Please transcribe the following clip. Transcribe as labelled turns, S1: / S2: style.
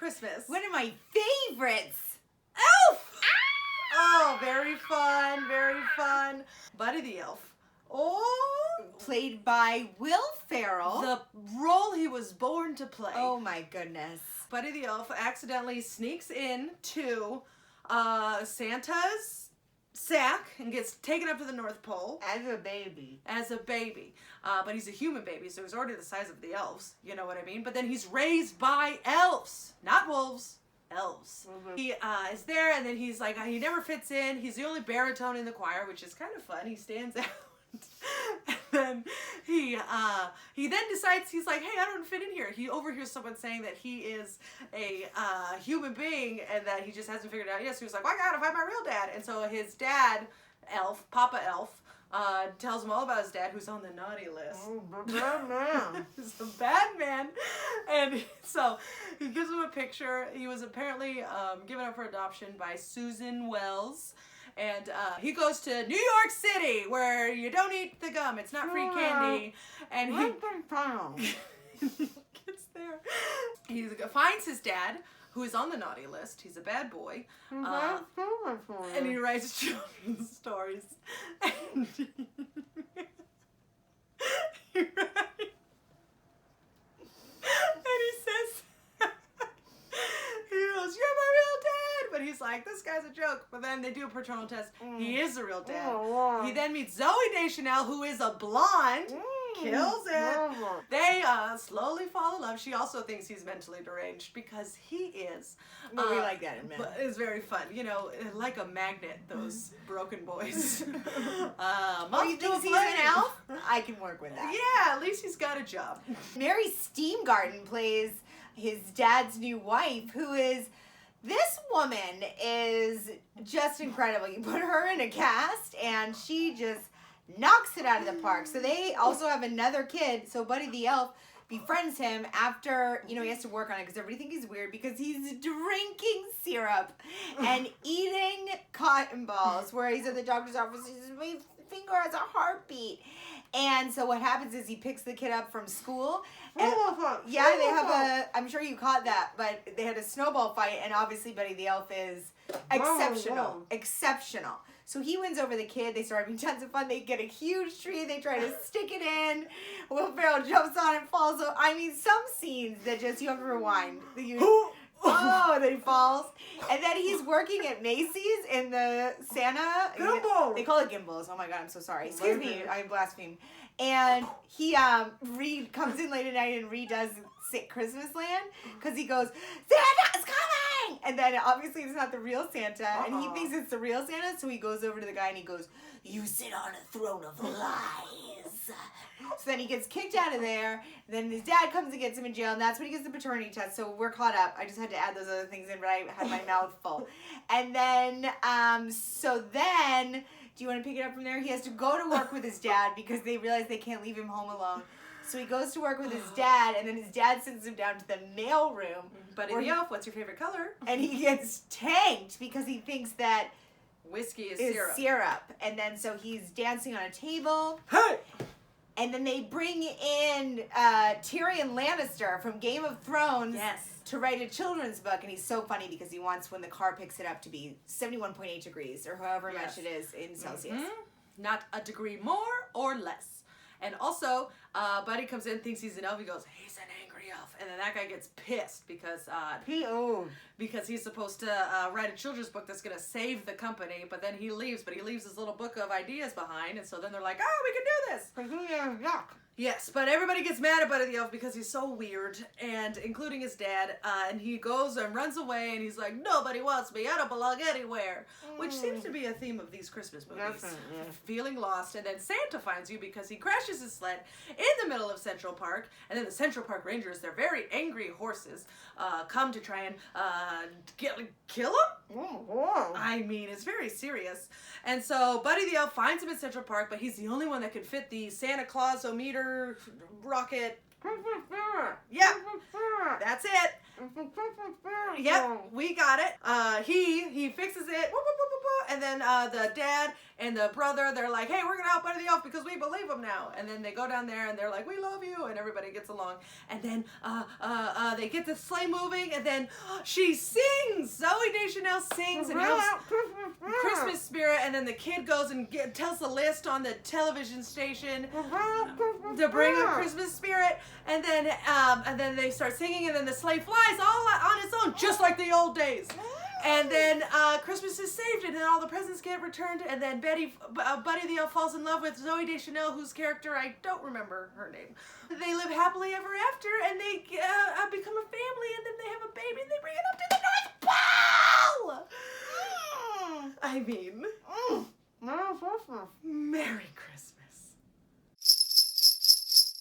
S1: Christmas.
S2: One of my favorites.
S1: Elf! Oh, very fun, very fun. Buddy the Elf. Oh!
S2: Played by Will Ferrell.
S1: The role he was born to play.
S2: Oh my goodness.
S1: Buddy the Elf accidentally sneaks into Santa's sack and gets taken up to the North Pole.
S2: As a baby.
S1: As a baby. But he's a human baby, so he's already the size of the elves. You know what I mean? But then he's raised by elves. Not wolves. Elves. Mm-hmm. He is there, and then he's like, he never fits in. He's the only baritone in the choir, which is kind of fun. He stands out. And then he then decides, he's like, hey, I don't fit in here. He overhears someone saying that he is a human being and that he just hasn't figured it out yet. So he's like, well, I gotta find my real dad. And so his dad, Elf, Papa Elf, tells him all about his dad, who's on the naughty list.
S2: Oh, bad man.
S1: He's a bad man. And so he gives him a picture. He was apparently given up for adoption by Susan Wells. And he goes to New York City, where you don't eat the gum. It's not free candy. And he gets there. He finds his dad, who is on the naughty list. He's a bad boy. And he writes children's stories. And he says, he goes, you're my real dad. But he's like, this guy's a joke. But then they do a paternal test. He is the real dad. He then meets Zooey Deschanel, who is a blonde. Kills it. They slowly fall in love. She also thinks he's mentally deranged because he is.
S2: But we like that in men.
S1: But it's very fun. You know, like a magnet, those broken boys.
S2: You think he's an elf? I can work with that.
S1: Yeah, at least he's got a job.
S2: Mary Steamgarden plays his dad's new wife, who is... This woman is just incredible. You put her in a cast, and she just knocks it out of the park. So they also have another kid. So Buddy the Elf befriends him after, you know, he has to work on it because everybody thinks he's weird because he's drinking syrup and eating cotton balls. Where he's at the doctor's office, he says, my finger has a heartbeat. And so what happens is he picks the kid up from school. And, yeah, they have I'm sure you caught that, but they had a snowball fight, and obviously Buddy the Elf is exceptional. Exceptional. So he wins over the kid. They start having tons of fun. They get a huge tree. They try to stick it in. Will Ferrell jumps on and falls. So, I mean, some scenes that just, you have to rewind. Oh, then he falls. And then he's working at Macy's in the Santa.
S1: Gimbal.
S2: They call it gimbals. Oh my God, I'm so sorry. Excuse me, I blaspheme. And he comes in late at night and redoes Christmas Land because he goes, Santa's coming! And then obviously it's not the real Santa, and he thinks it's the real Santa, so he goes over to the guy and he goes, you sit on a throne of lies. So then he gets kicked out of there. Then his dad comes and gets him in jail, and that's when he gets the paternity test. So we're caught up. I just had to add those other things in, but I had my mouth full. And then, do you want to pick it up from there? He has to go to work with his dad because they realize they can't leave him home alone. So he goes to work with his dad, and then his dad sends him down to the mail room.
S1: Buddy the Elf, what's your favorite color?
S2: And he gets tanked because he thinks that
S1: whiskey is
S2: syrup. And then so he's dancing on a table.
S1: Hey!
S2: And then they bring in Tyrion Lannister from Game of Thrones to write a children's book. And he's so funny because he wants, when the car picks it up, to be 71.8 degrees or however much it is in Celsius.
S1: Not a degree more or less. And also, Buddy comes in, thinks he's an elf. He goes, he's an angry elf. And then that guy gets pissed because he's supposed to write a children's book that's going to save the company. But then he leaves. But he leaves his little book of ideas behind. And so then they're like, oh, we can do this. Yes, but everybody gets mad at Buddy the Elf because he's so weird, and including his dad, and he goes and runs away, and he's like, nobody wants me, I don't belong anywhere, which seems to be a theme of these Christmas movies, feeling lost, and then Santa finds you because he crashes his sled in the middle of Central Park, and then the Central Park Rangers, their very angry horses, come to try and kill him? I mean, it's very serious. And so Buddy the Elf finds him in Central Park, but he's the only one that can fit the Santa Claus-o-meter Thunder Rocket. Yep, that's it. Yep, we got it. He fixes it, and then the dad and the brother, they're like, hey, we're gonna help Buddy the Elf because we believe him now. And then they go down there and they're like, we love you, and everybody gets along. And then they get the sleigh moving, and then she sings. Zoe Deschanel sings and helps Christmas spirit. And then the kid goes and tells the list on the television station to bring a Christmas spirit. And then they start singing, and then the sleigh flies all on its own, just like the old days. And then Christmas is saved, and then all the presents get returned, and then Buddy the Elf falls in love with Zoe Deschanel, whose character I don't remember her name. They live happily ever after, and they become a family, and then they have a baby, and they bring it up to the North Pole! I mean,